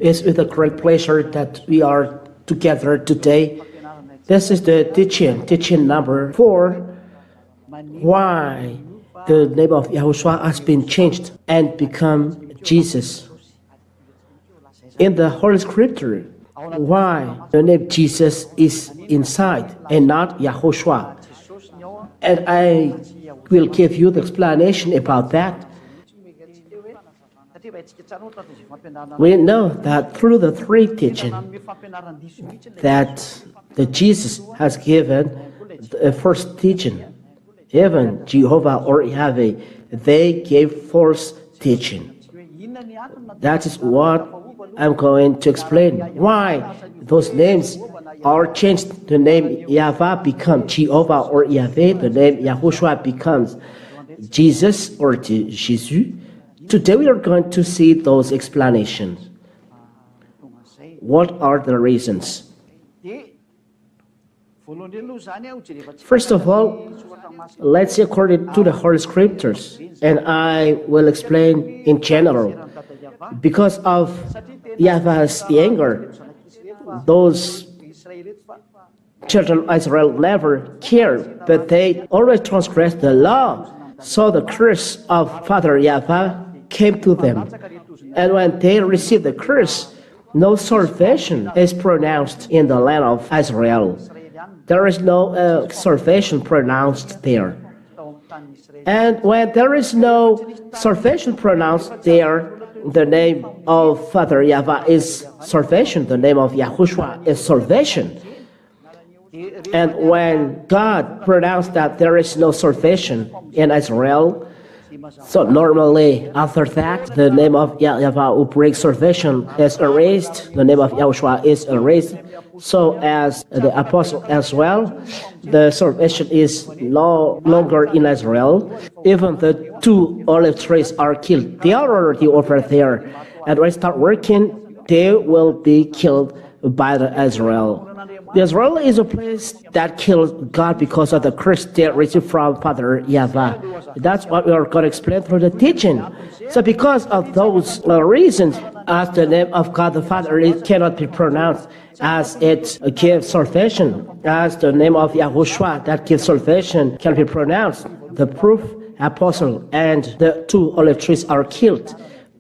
It's with a great pleasure that we are together today. This is the teaching number 4, why the name of Yahushua has been changed and become Jesus. In the Holy Scripture, why the name Jesus is inside and not Yahoshua. And I will give you the explanation about that. We know that through the 3 teachings that the Jesus has given the first teaching, even Jehovah or Yahweh, they gave false teaching. That is what I'm going to explain. Why those names are changed. The name YAHVAH becomes Jehovah or Yahweh. The name Yahushua becomes Jesus or Jesus. Today we are going to see those explanations. What are the reasons? First of all, let's see according to the Holy Scriptures, and I will explain in general. Because of Yahvah's anger, those children of Israel never cared, but they always transgressed the law. So the curse of Father Yahvah came to them. And when they received the curse, no salvation is pronounced in the land of Israel. There is no salvation pronounced there. And when there is no salvation pronounced there, the name of Father Yahvah is salvation. The name of Yahushua is salvation. And when God pronounced that there is no salvation in Israel, so normally after that, the name of Yahvah who brings salvation is erased. The name of Yahushua is erased. So as the apostle as well, the salvation is no longer in Israel. Even the 2 olive trees are killed. They are already over there. And when they start working, they will be killed by the Israel. Israel is a place that kills God because of the curse they received from Father Yahvah. That's what we are going to explain through the teaching. So because of those reasons, as the name of God the Father, it cannot be pronounced as it gives salvation. As the name of Yahushua that gives salvation can be pronounced. The proof apostle and the 2 olive trees are killed.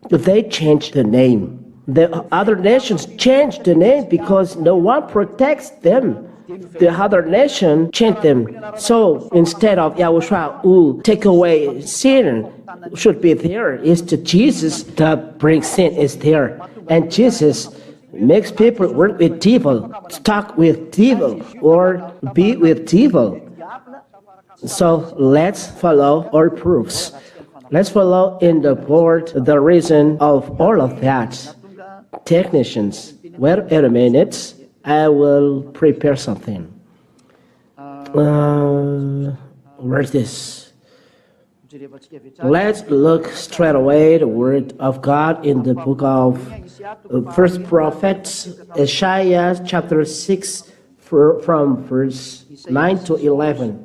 They changed the name. The other nations changed the name because no one protects them. The other nation changed them. So instead of Yahushua who take away sin should be there, is the Jesus that brings sin is there. And Jesus makes people work with devil, talk with devil, or be with devil. So let's follow our proofs. Let's follow in the board the reason of all of that. Technicians, wait a minute, I will prepare something. Where's this? Let's look straight away the word of God in the book of First Prophets, Isaiah chapter 6 from verse 9 to 11.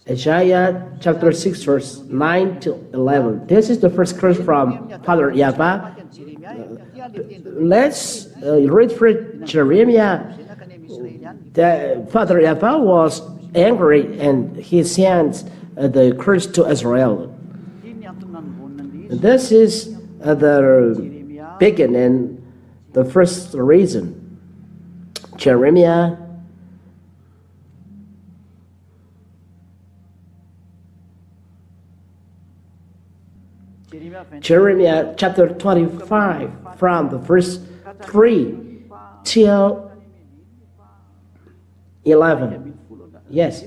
Isaiah chapter 6 verse 9 to 11. This is the first curse from Father Yahvah. Let's read for Jeremiah. Father Yahvah was angry and he sent the curse to Israel. This is the beginning, the first reason. Jeremiah chapter 25 from the verse 3 till 11. Yes.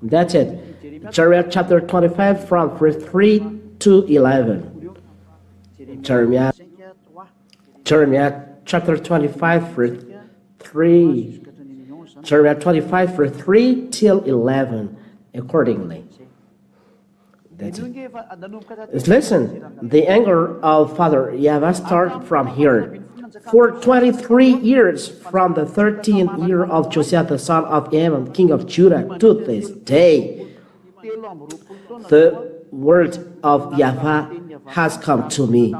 That's it. Jeremiah chapter 25 from verse 3 to 11. Jeremiah chapter 25 verse 3. Jeremiah 25 verse 3 till 11 accordingly. That's it. Listen, the anger of Father Yahvah starts from here. For 23 years, from the 13th year of Josiah the son of Ammon, king of Judah, to this day, the word of Yahavah has come to me,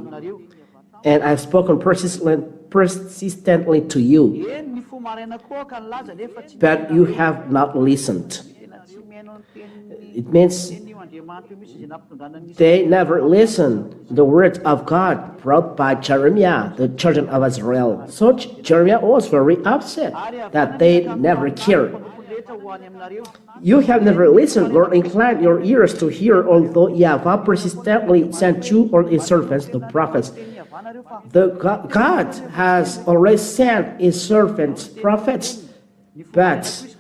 and I've spoken persistently to you, but you have not listened. It means they never listened the word of God brought by Jeremiah, the children of Israel. So Jeremiah was very upset that they never cared. You have never listened nor inclined your ears to hear, although Yahavah persistently sent you or his servants, the prophets. God has already sent his servants, prophets, but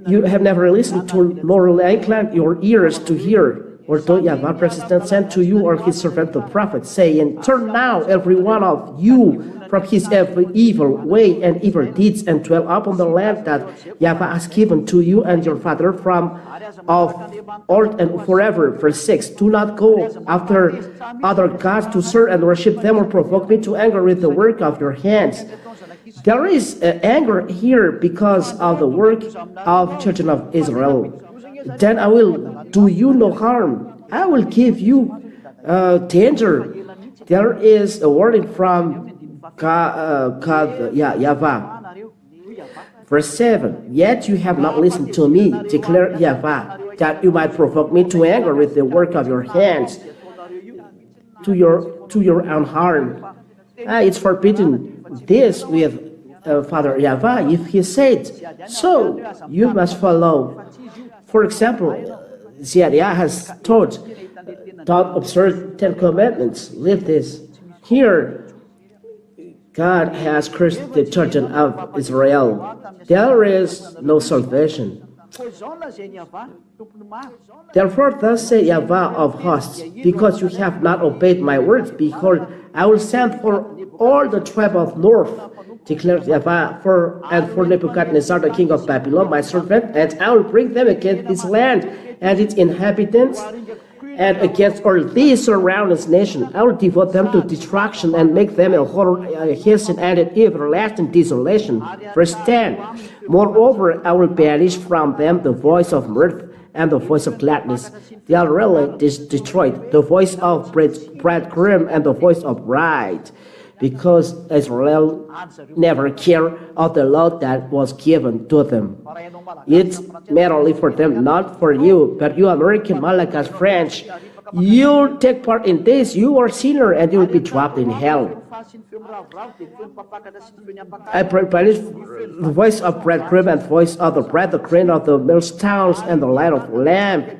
you have never listened to nor inclined your ears to hear, although Yahavah persistently sent to you or his servant, the prophet, saying, Turn now every one of you from his every evil way and evil deeds, and dwell upon the land that Yahavah has given to you and your father from of old and forever. Verse 6, Do not go after other gods to serve and worship them or provoke me to anger with the work of your hands. There is anger here because of the work of children of Israel. Then I will do you no harm. I will give you danger. There is a warning from Yahavah. Verse 7, Yet you have not listened to me, declared Yahavah, that you might provoke me to anger with the work of your hands, to your own harm. It's forbidden this with Father Yahavah. If he said so, you must follow. For example, Zechariah has taught, don't observe 10 commandments, live this. Here, God has cursed the children of Israel. There is no salvation. Therefore, thus say Yahavah of hosts, because you have not obeyed my words, behold, I will send for all the tribe of north, declares Yahavah, for Nebuchadnezzar, the king of Babylon, my servant, and I will bring them against this land and its inhabitants, and against all these surrounding nations. I will devote them to destruction and make them a horror, a hasten and an everlasting desolation. Verse 10, Moreover, I will banish from them the voice of mirth and the voice of gladness. They are really destroyed, the voice of bridegroom and the voice of bride, because Israel never cared of the law that was given to them. It's merely for them, not for you. But you American, Malagas, French, you take part in this, you are sinner and you will be dropped in hell. I banish the voice of bridegroom and voice of the bride, the grain of the millstones and the light of the lamp.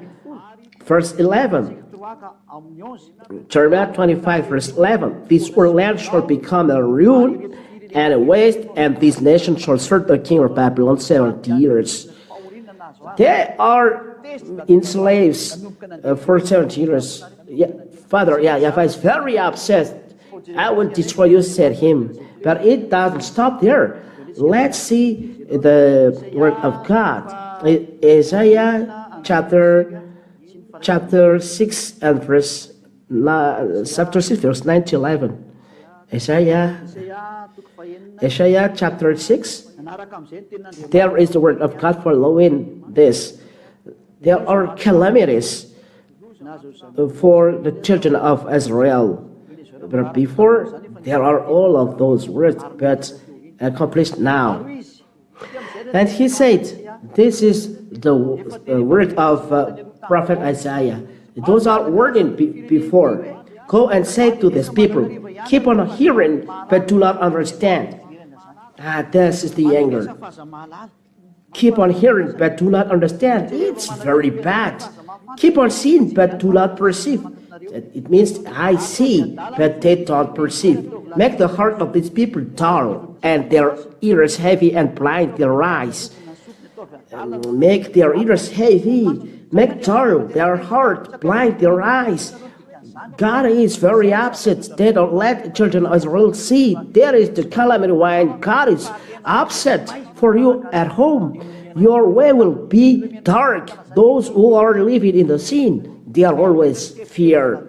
Verse 11. Jeremiah 25, verse 11. This whole land shall become a ruin and a waste, and this nation shall serve the king of Babylon 70 years. They are in slaves for 70 years. Father Yahavah is very upset. I will destroy you, said him. But it doesn't stop there. Let's see the word of God. Isaiah chapter 6 and verse 9 to 11. Isaiah chapter 6. There is the word of God following this. There are calamities for the children of Israel. But before, there are all of those words, but accomplished now. And he said, this is the word of prophet Isaiah. Those are wording before. Go and say to these people, keep on hearing, but do not understand. This is the anger. Keep on hearing, but do not understand. It's very bad. Keep on seeing, but do not perceive. It means I see, but they don't perceive. Make the heart of these people dull, and their ears heavy, and blind their eyes. Make their ears heavy, make dull their heart, blind their eyes. God is very upset. They don't let the children of Israel see. There is the calamity when God is upset for you at home. Your way will be dark. Those who are living in the sin, they are always fear.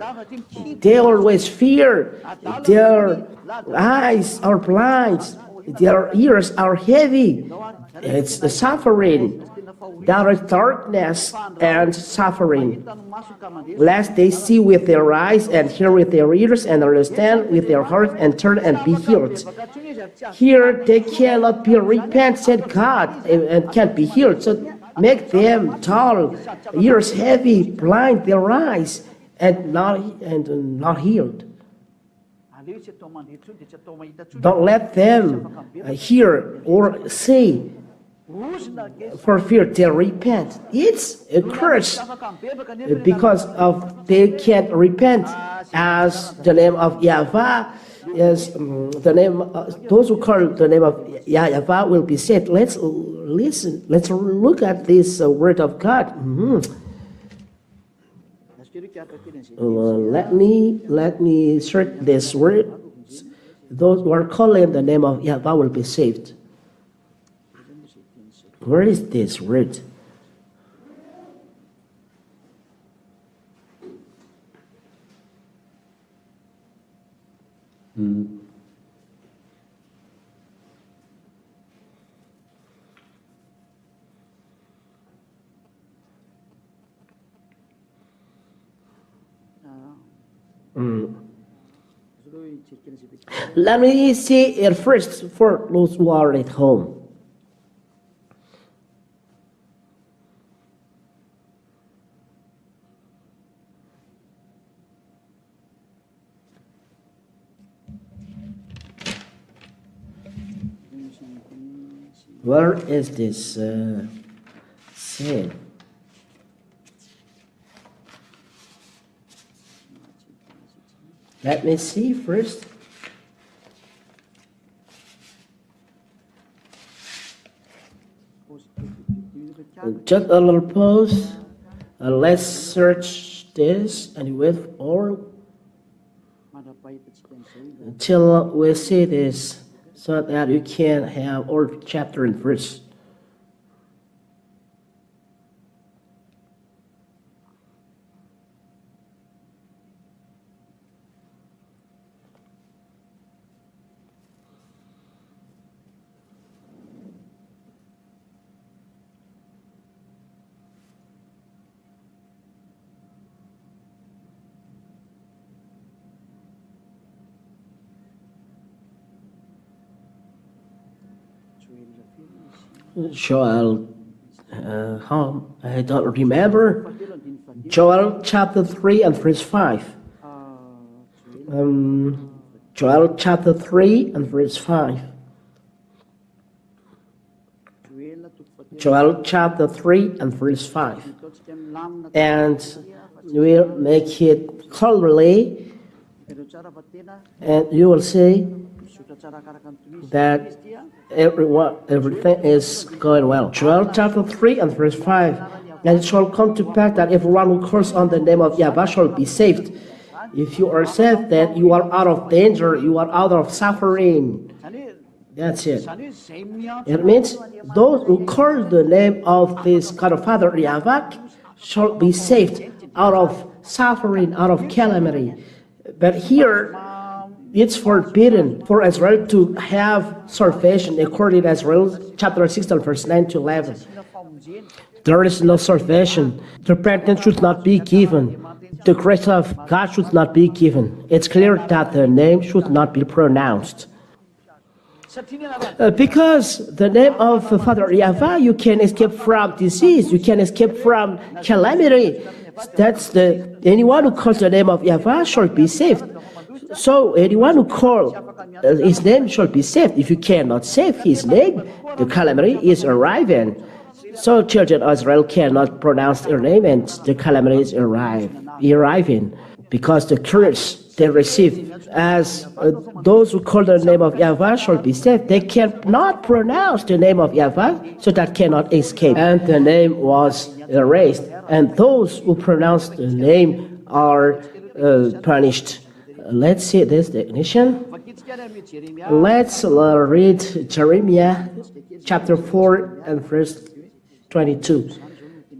They always fear. Their eyes are blind. Their ears are heavy. It's the suffering. There is darkness and suffering. Lest they see with their eyes and hear with their ears and understand with their heart and turn and be healed. Here they cannot be repent, said God, and can't be healed. So make them tall, ears heavy, blind their eyes, and not healed. Don't let them hear or see, for fear they'll repent. It's a curse because of they can't repent, as the name of YAHVAH is the name. Those who call the name of YAHVAH will be saved. Let's listen. Let's look at this word of God. Let me search this word. Those who are calling the name of YAHVAH will be saved. Where is this word? Let me see it first for those who are at home. Where is this said? Let me see first. Just a little pause. Let's search this and wait for until we see this, so that you can have all chapter and verse. Joel, I don't remember. Joel chapter 3 and verse 5. Joel chapter 3 and verse 5. Joel chapter 3 and verse 5. And we'll make it clearly, and you will see that everything is going well. Joel chapter 3 and verse 5. And it shall come to pass that everyone who calls on the name of YAHVAH shall be saved. If you are saved, then you are out of danger, you are out of suffering. That's it. It means those who call the name of this God of Father YAHVAH shall be saved out of suffering, out of calamity. But here, it's forbidden for Israel to have salvation according to Israel chapter 16 verse 9 to 11. There is no salvation. The repentance should not be given. The grace of God should not be given. It's clear that the name should not be pronounced. Because the name of Father YAHVAH, you can escape from disease, you can escape from calamity. That's anyone who calls the name of YAHVAH shall be saved. So anyone who calls his name shall be saved. If you cannot save his name, the calamity is arriving. So children of Israel cannot pronounce their name, and the calamity is arriving. Because the curse they receive, as those who call the name of YAHVAH shall be saved, they cannot pronounce the name of YAHVAH, so that cannot escape. And the name was erased. And those who pronounce the name are punished. Let's see this definition. Let's read Jeremiah chapter 4 and verse 22.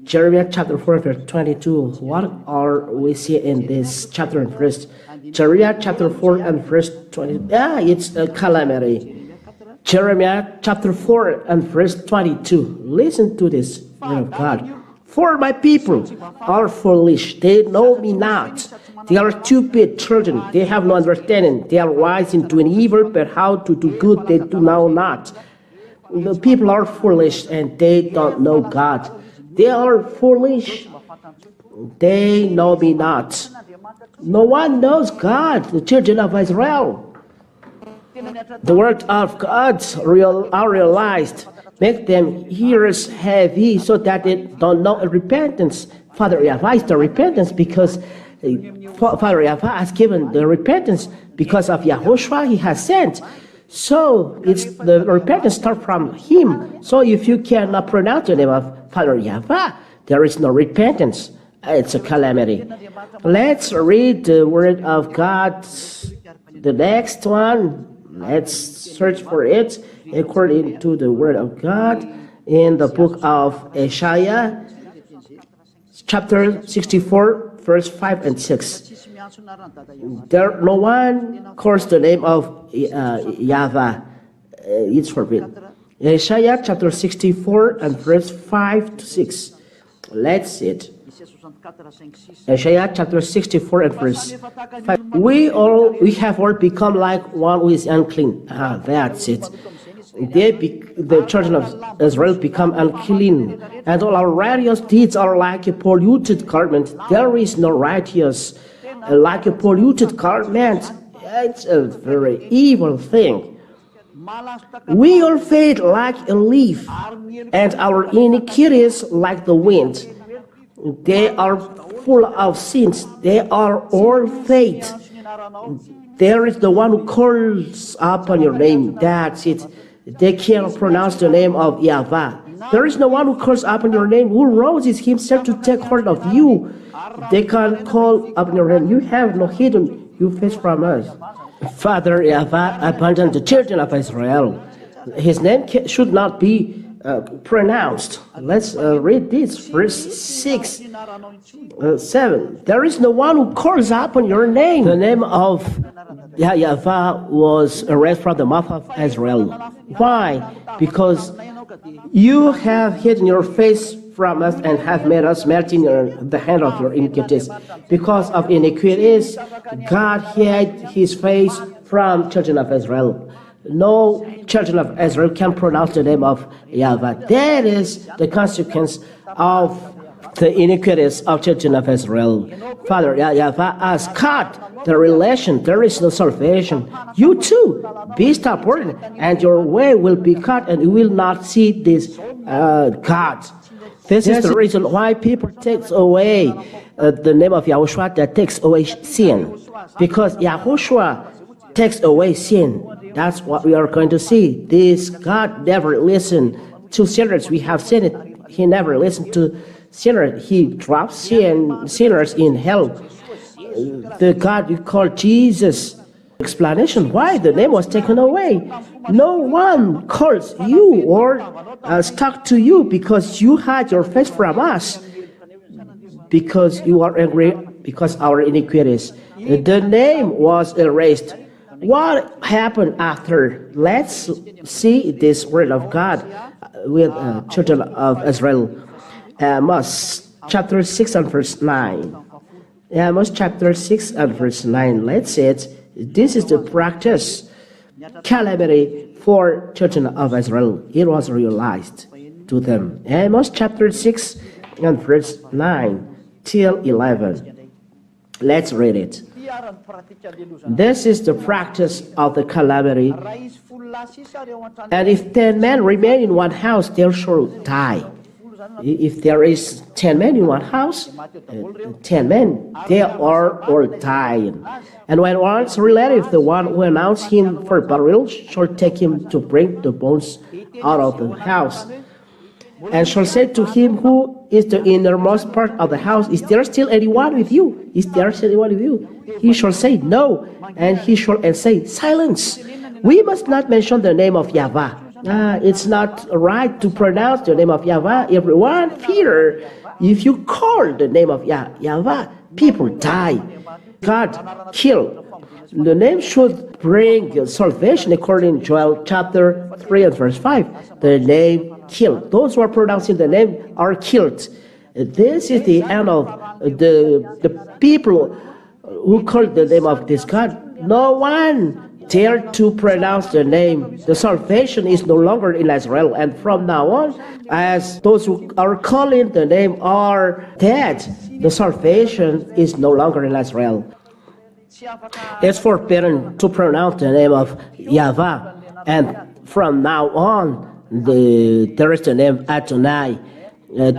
Jeremiah chapter 4 verse 22. What are we see in this chapter and verse? Jeremiah chapter 4 and verse 20. It's a calamity. Jeremiah chapter 4 and verse 22. Listen to this word of God. For my people are foolish, they know me not. They are stupid children, they have no understanding. They are wise in doing evil, but how to do good they do know not. The people are foolish and they don't know God. They are foolish, they know me not. No one knows God, the children of Israel. The word of God are realized. Make them ears heavy so that they don't know repentance. Father YAHVAH is the repentance because Father YAHVAH has given the repentance because of YAHOSHUA he has sent. So it's the repentance starts from him. So if you cannot pronounce the name of Father YAHVAH, there is no repentance. It's a calamity. Let's read the word of God. The next one. Let's search for it according to the word of God in the book of Isaiah, chapter 64, verse 5 and 6. No one calls the name of YAHVAH. It's forbidden. Isaiah chapter 64 and verse 5 to 6. Let's see it. Isaiah chapter 64 and verse 5. We have all become like one who is unclean. That's it. The children of Israel become unclean, and all our righteous deeds are like a polluted garment. There is no righteous like a polluted garment. It's a very evil thing. We all fade like a leaf, and our iniquities like the wind. They are full of sins. They are all fate. There is the one who calls upon your name. That's it. They can't pronounce the name of YAHVAH. There is no one who calls upon your name, who roses himself to take hold of you. They can't call upon your name. You have no hidden your face from us. Father YAHVAH abandoned the children of Israel. His name should not be pronounced. Let's read this, verse 6, 7. There is no one who calls upon your name. The name of YAHVAH was erased from the mouth of Israel. Why? Because you have hidden your face from us and have made us melt in the hand of your iniquities. Because of iniquities, God hid his face from children of Israel. No children of Israel can pronounce the name of YAHVAH. That is the consequence of the iniquities of children of Israel. Father YAHVAH has cut the relation. There is no salvation. You too, be stubborn, and your way will be cut, and you will not see this God. This is the reason why people take away the name of YAHOSHUA, that takes away sin. Because YAHOSHUA takes away sin. That's what we are going to see. This God never listened to sinners. We have seen it. He never listened to sinners. He drops sinners in hell. The God we call Jesus. Explanation why the name was taken away. No one calls you or stuck to you because you hide your face from us. Because you are angry because our iniquities. The name was erased. What happened after? Let's see this word of God with children of Israel. Amos chapter 6 and verse 9. Amos chapter 6 and verse 9. Let's see it. This is the practice, calamity for children of Israel. It was realized to them. Amos chapter 6 and verse 9 till 11. Let's read it. This is the practice of the calamity. And if 10 men remain in one house, they shall die. If there is 10 men in one house, 10 men, they are all dying. And when one's relative, the one who announced him for burial, shall take him to bring the bones out of the house, and shall say to him who is the innermost part of the house, is there still anyone with you? Is there still anyone with you? He shall say, no. And he shall say, silence. We must not mention the name of YAHVAH. It's not right to pronounce the name of YAHVAH. Everyone fear. If you call the name of YAHVAH, people die. God killed. The name should bring salvation according to Joel chapter 3 and verse 5. The name killed. Those who are pronouncing the name are killed. This is the end of the people who called the name of this God. No one dared to pronounce the name. The salvation is no longer in Israel, and from now on, as those who are calling the name are dead, the salvation is no longer in Israel. It's forbidden to pronounce the name of YAHVAH, and from now on, there is the name Adonai.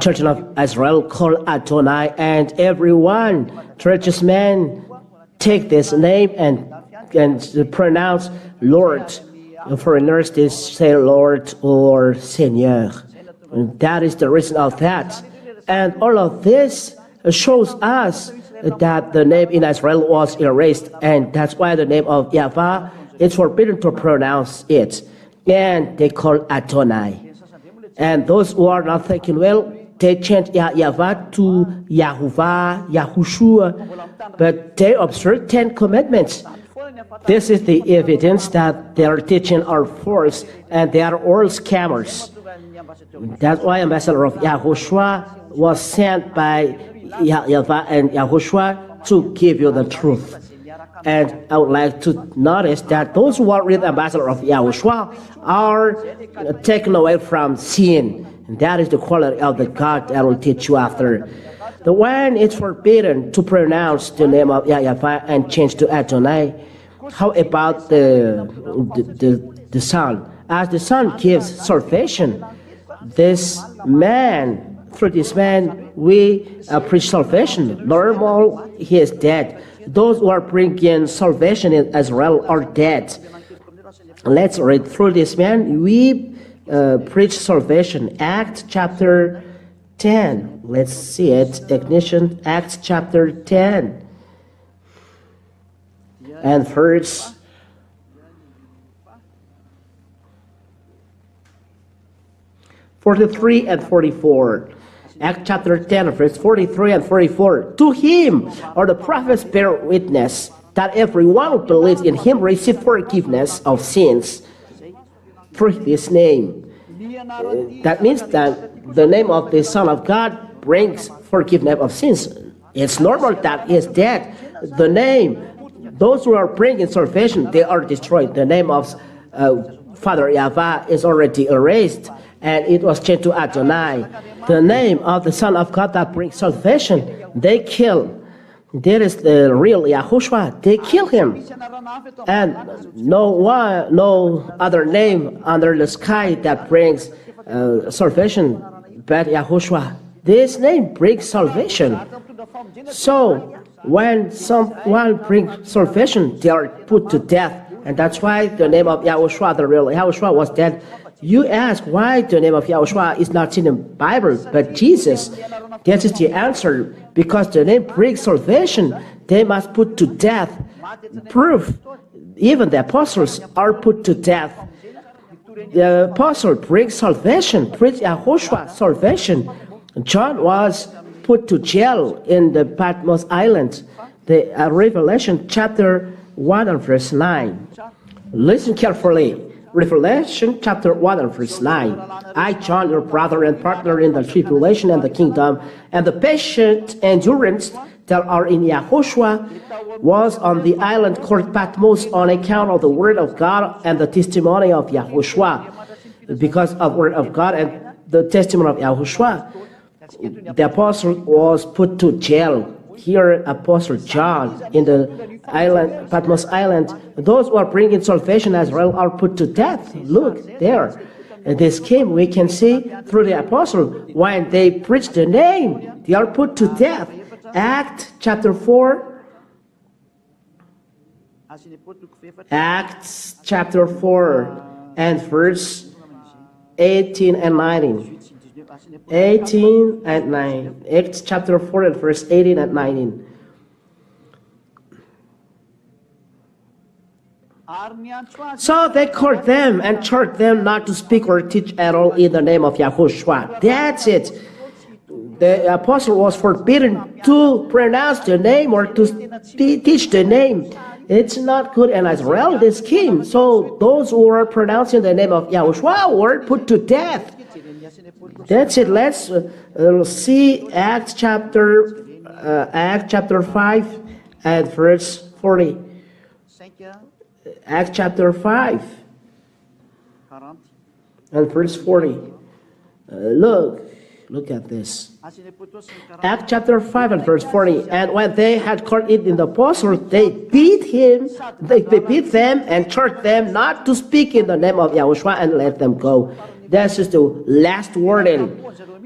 Children of Israel call Adonai, and everyone, churches men, take this name and pronounce Lord. Foreigners, they say Lord or Seigneur. And that is the reason of that. And all of this shows us that the name in Israel was erased, and that's why the name of YAHVAH is forbidden to pronounce it. And they call Adonai. And those who are not thinking well, they change YAHVAH to YAHOVAH, YAHOSHUA, but they observe 10 commandments. This is the evidence that their teaching are false and they are all scammers. That's why ambassador of YAHOSHUA was sent by YAHVAH and YAHOSHUA to give you the truth. And I would like to notice that those who are with ambassador of YAHOSHUA are taken away from sin. And that is the quality of the God that will teach you after. The one is forbidden to pronounce the name of YAHVAH and change to Adonai. How about the Son? As the Son gives salvation, through this man, we preach salvation. Normal, he is dead. Those who are bringing salvation in Israel are dead. Let's read through this man. We preach salvation. Acts chapter 10. Let's see it. Ignition, Acts chapter 10. And verse 43 and 44. Acts chapter 10, verse 43 and 44. To him are the prophets bear witness that everyone who believes in him receive forgiveness of sins through his name. That means that the name of the Son of God brings forgiveness of sins. It's normal that he is dead. The name, those who are bringing salvation, they are destroyed. The name of Father YAHVAH is already erased, and it was changed to Adonai. The name of the Son of God that brings salvation, they kill. There is the real YAHOSHUA. They kill him. And no other name under the sky that brings salvation but YAHOSHUA. This name brings salvation. So when someone brings salvation, they are put to death. And that's why the name of YAHOSHUA, the real YAHOSHUA, was dead. You ask why the name of YAHOSHUA is not in the Bible, but Jesus. That is the answer. Because the name brings salvation, they must put to death. Proof. Even the apostles are put to death. The apostle brings salvation, brings YAHOSHUA salvation. John was put to jail in the Patmos Island. The Revelation chapter 1 and verse 9. Listen carefully. Revelation chapter 1 and verse 9. I, John, your brother and partner in the tribulation and the kingdom, and the patient endurance that are in YAHOSHUA, was on the island called Patmos on account of the word of God and the testimony of YAHOSHUA. Because of word of God and the testimony of YAHOSHUA, the apostle was put to jail. Here, Apostle John in the island, Patmos Island, those who are bringing salvation as well are put to death. Look there. And this came, we can see through the apostle, when they preach the name, they are put to death. Acts chapter 4. Acts chapter 4 and verse 18 and 19. 18 and 9. Acts chapter 4 and verse 18 and 19. So they called them and charged them not to speak or teach at all in the name of YAHOSHUA. That's it. the apostle was forbidden to pronounce the name or to teach the name. It's not good in Israel, this king. So those who were pronouncing the name of Yahushua were put to death. That's it. Let's see Acts chapter 5 and verse 40. Acts chapter 5 and verse 40. Look at this. Acts chapter 5 and verse 40. And when they had caught it in the apostles, they beat them and charged them not to speak in the name of Yahushua and let them go. This is the last warning.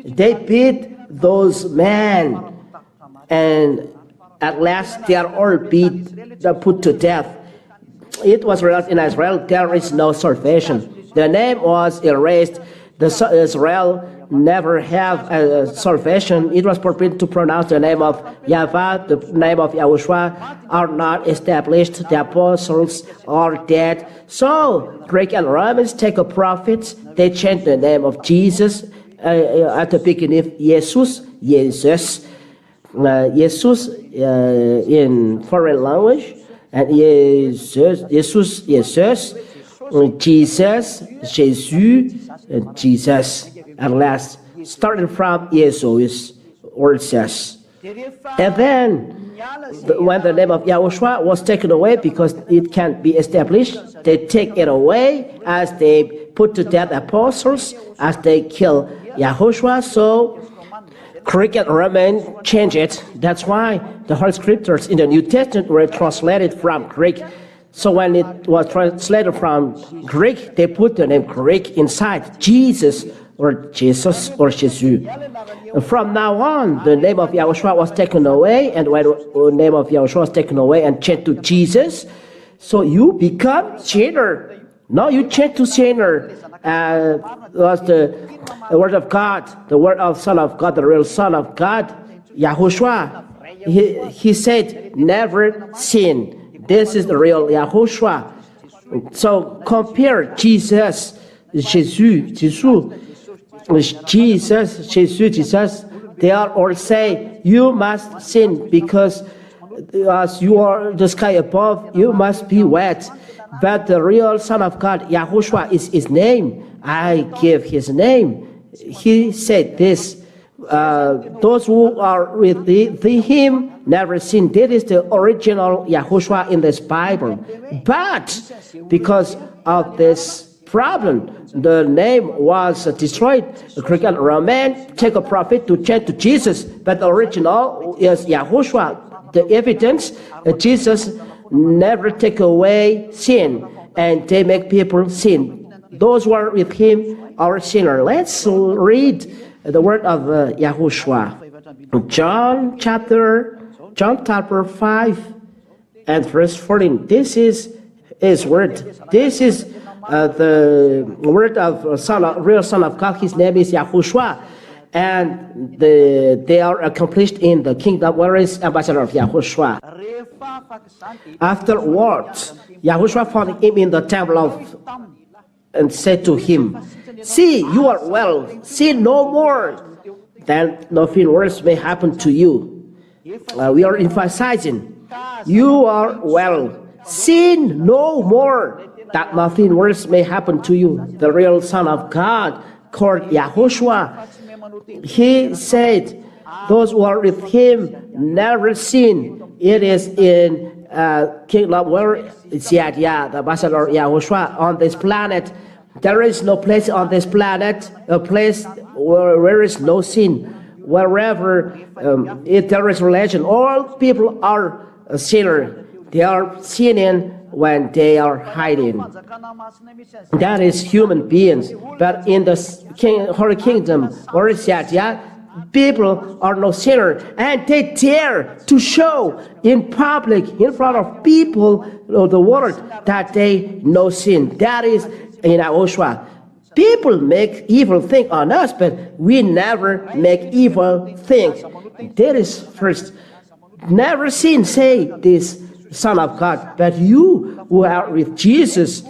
They beat those men, and at last they are all put to death. It was realized in Israel there is no salvation. The name was erased. Israel never have salvation. It was forbidden to pronounce the name of YAHVAH, the name of Yahushua are not established. The apostles are dead. So Greek and Romans take a prophet. They change the name of Jesus at the beginning. Jesus in foreign language, and Jesus, Jesus, at last, started from Jesus, or says. And then, when the name of Yahushua was taken away because it can't be established, they take it away as they put to death apostles, as they kill Yahushua. So, Greek and Roman change it. That's why the Holy Scriptures in the New Testament were translated from Greek. So when it was translated from Greek, they put the name Greek inside, Jesus or Jesus. From now on, the name of Yahushua was taken away, and when the name of Yahushua was taken away and changed to Jesus, so you become sinner. No, you change to sinner. Was the word of God, the word of Son of God, the real Son of God, Yahushua. He said, never sin. This is the real Yahushua. So compare Jesus, they are all say, you must sin because as you are the sky above, you must be wet. But the real Son of God, Yahushua, is his name. I give his name. He said this, those who are with him never sin. That is the original Yahushua in this Bible. But because of this problem, the name was destroyed. The Greek and Roman take a prophet to change to Jesus, but the original is Yahushua. The evidence, Jesus never take away sin, and they make people sin. Those who are with him are sinner. Let's read the word of Yahushua. John chapter 5 and verse 14. This is his word. This is the word of real Son of God. His name is Yahushua, and they are accomplished in the kingdom. Where is ambassador of Yahushua? Afterwards, Yahushua found him in the temple and said to him, see, you are well, sin no more, then nothing worse may happen to you. We are emphasizing, you are well, sin no more, that nothing worse may happen to you. The real Son of God, called Yahushua, he said, those who are with him never sin. It is in kingdom where it's the ambassador Yahushua on this planet. There is no place on this planet, a place where there is no sin. Wherever if there is religion, all people are a sinner. They are sinning when they are hiding. That is human beings. But in the Holy Kingdom, or people are no sinner, and they dare to show in public, in front of people of the world, that they no sin. That is in Yahushua. People make evil things on us, but we never make evil things. That is first. Never sin, say this Son of God. But you who are with Jesus,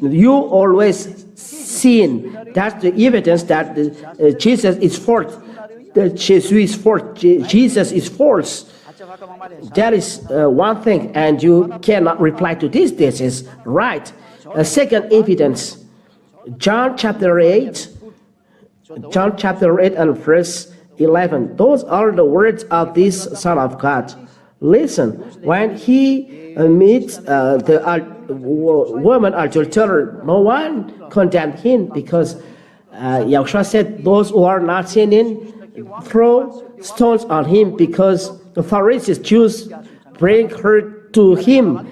you always sin. That's the evidence that Jesus is forth. that Jesus is false. That is one thing, and you cannot reply to this. This is right. Second evidence, John chapter 8 and verse 11. Those are the words of this Son of God. Listen, when he meets the woman adulterer, no one condemned him, because Yahushua said, those who are not sinning, throw stones on him, because the Pharisees, Jews, bring her to him.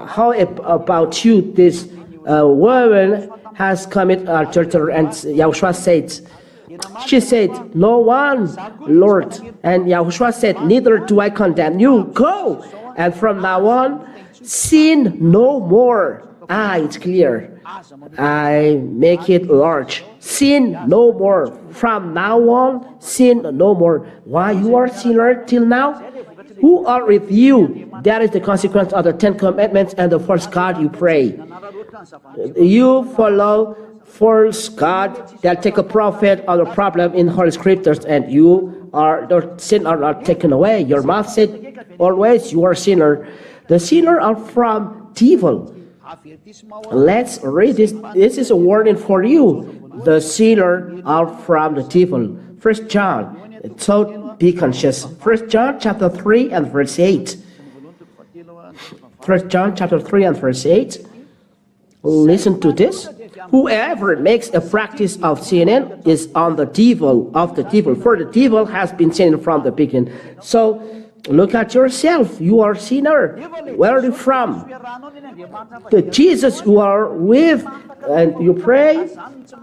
How about you? This woman has committed adultery, and Yahushua said, she said, no one, Lord. And Yahushua said, neither do I condemn you. Go, and from now on, sin no more. It's clear. I make it large. Sin no more. From now on, sin no more. Why you are sinner till now? Who are with you? That is the consequence of the 10 Commandments and the false God you pray. You follow false God that take a profit of the problem in Holy Scriptures, and the sin are not taken away. Your mouth said always you are sinner. The sinner are from devil. Let's read this. This is a warning for you. The sinner are from the devil. 1 John. So be conscious. 1 John chapter 3 and verse 8. 1 John chapter 3 and verse 8. Listen to this. Whoever makes a practice of sinning is on the devil of the devil, for the devil has been sinning from the beginning. So look at yourself. You are sinner. Where are you from? The Jesus you are with, and you pray,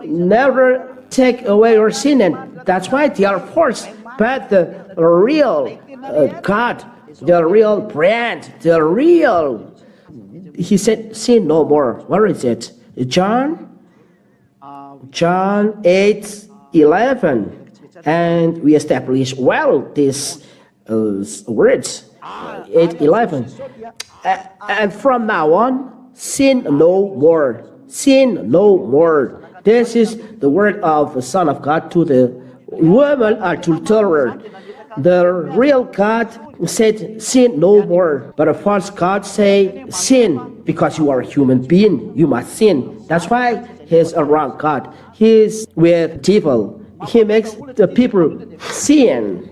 never take away your sin, and that's why they are forced. But the real God, the real brand, the real, he said, sin no more. Where is it? John 8:11, and we establish well these words. 8:11, and from now on, sin no more. Sin no more. This is the word of the Son of God to the woman adulterer. The real God said, sin no more. But a false God say, sin, because you are a human being, you must sin. That's why he's a wrong God. He's with devil. He makes the people sin.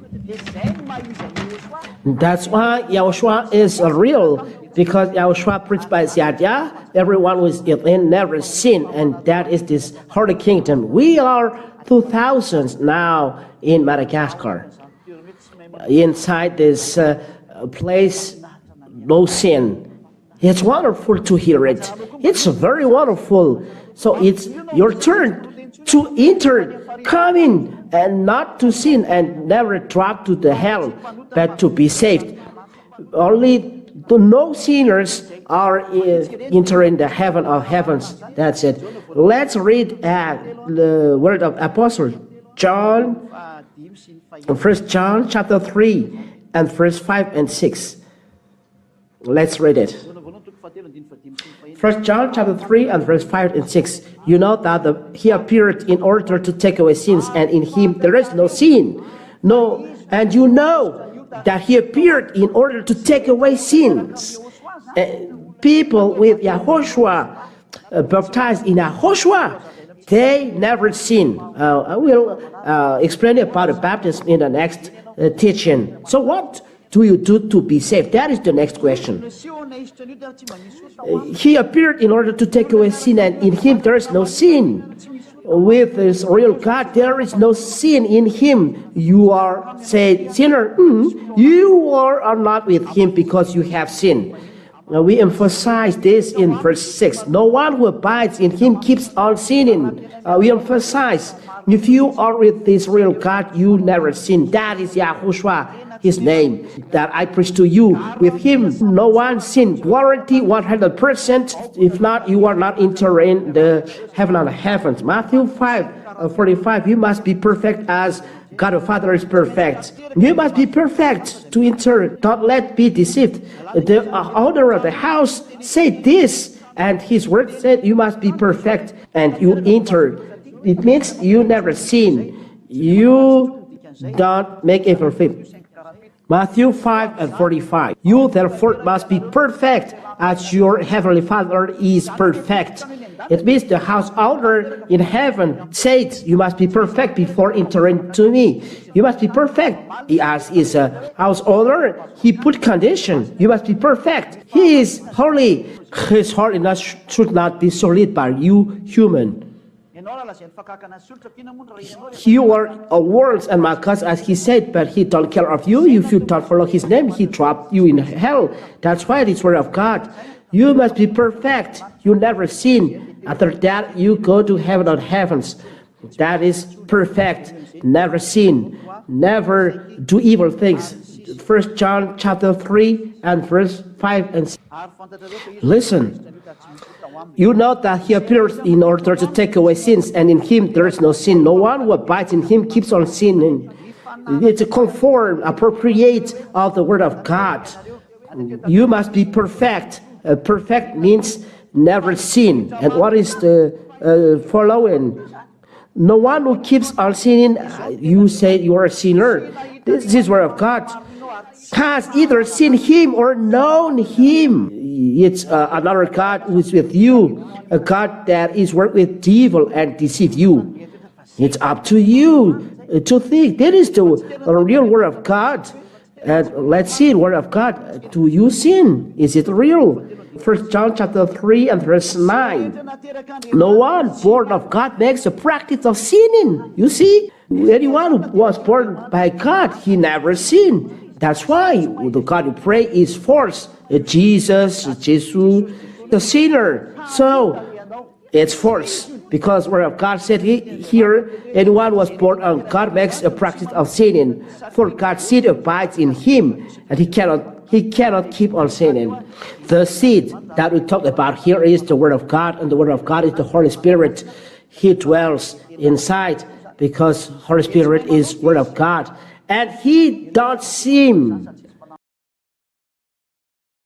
That's why Yahushua is real, because Yahushua preached by Yahweh, everyone who is in never sin, and that is this holy kingdom. We are 2000s now in Madagascar. Inside this place, no sin. It's wonderful to hear it. It's very wonderful. So it's your turn to enter, come in, and not to sin, and never drop to the hell, but to be saved. Only the no sinners are entering the heaven of heavens. That's it. Let's read the word of Apostle John, 1 John chapter 3 and verse 5 and 6. Let's read it. 1 John chapter 3 and verse 5 and 6. You know that he appeared in order to take away sins, and in him there is no sin. No, and you know that he appeared in order to take away sins. People with Yahoshua, baptized in Yahoshua, they never sin. I will explain about the baptism in the next teaching. So what do you do to be saved? That is the next question. He appeared in order to take away sin, and in him there is no sin. With this real God, there is no sin in him. You are, say, sinner. You are not with him because you have sinned. We emphasize this in verse 6. No one who abides in him keeps on sinning. We emphasize, if you are with this real God, you never sin. That is Yahushua, his name, that I preach to you. With him, no one sin. Guarantee 100%. If not, you are not entering the heaven of the heavens. Matthew 5:45. You must be perfect as God the Father is perfect. You must be perfect to enter. Don't let be deceived. The owner of the house said this, and his word said you must be perfect, and you enter. It means you never sin. You don't make it perfect. Matthew 5:45. You therefore must be perfect as your heavenly Father is perfect. It means the house owner in heaven said, you must be perfect before entering to me. You must be perfect. As is a house owner, he put condition. You must be perfect. He is holy. His holiness should not be sullied by you human. You are words and markers, as he said, but he don't care of you. If you don't follow his name, he dropped you in hell. That's why it's word of God. You must be perfect. You never sin. After that, you go to heaven of heavens. That is perfect. Never sin. Never do evil things. 1 John chapter 3 and verse 5 and 6. Listen. You know that he appears in order to take away sins, and in him there is no sin. No one who abides in him keeps on sinning. It's a conform, appropriate of the word of God. You must be perfect. Perfect means never sin. And what is the following? No one who keeps on sinning, you say you are a sinner. This is word of God. Has either seen him or known him. It's another God who is with you, a God that is work with evil and deceive you. It's up to you to think. That is the real word of God. And let's see the word of God. Do you sin? Is it real? 1 John chapter 3 and verse 9. No one born of God makes a practice of sinning. You see, anyone who was born by God, he never sinned. That's why the God you pray is false. Jesus, the sinner. So it's false. Because word of God said here, anyone who was born of God makes a practice of sinning. For God's seed abides in him, and he cannot keep on sinning. The seed that we talked about here is the word of God, and the word of God is the Holy Spirit. He dwells inside because Holy Spirit is word of God. And he don't sin.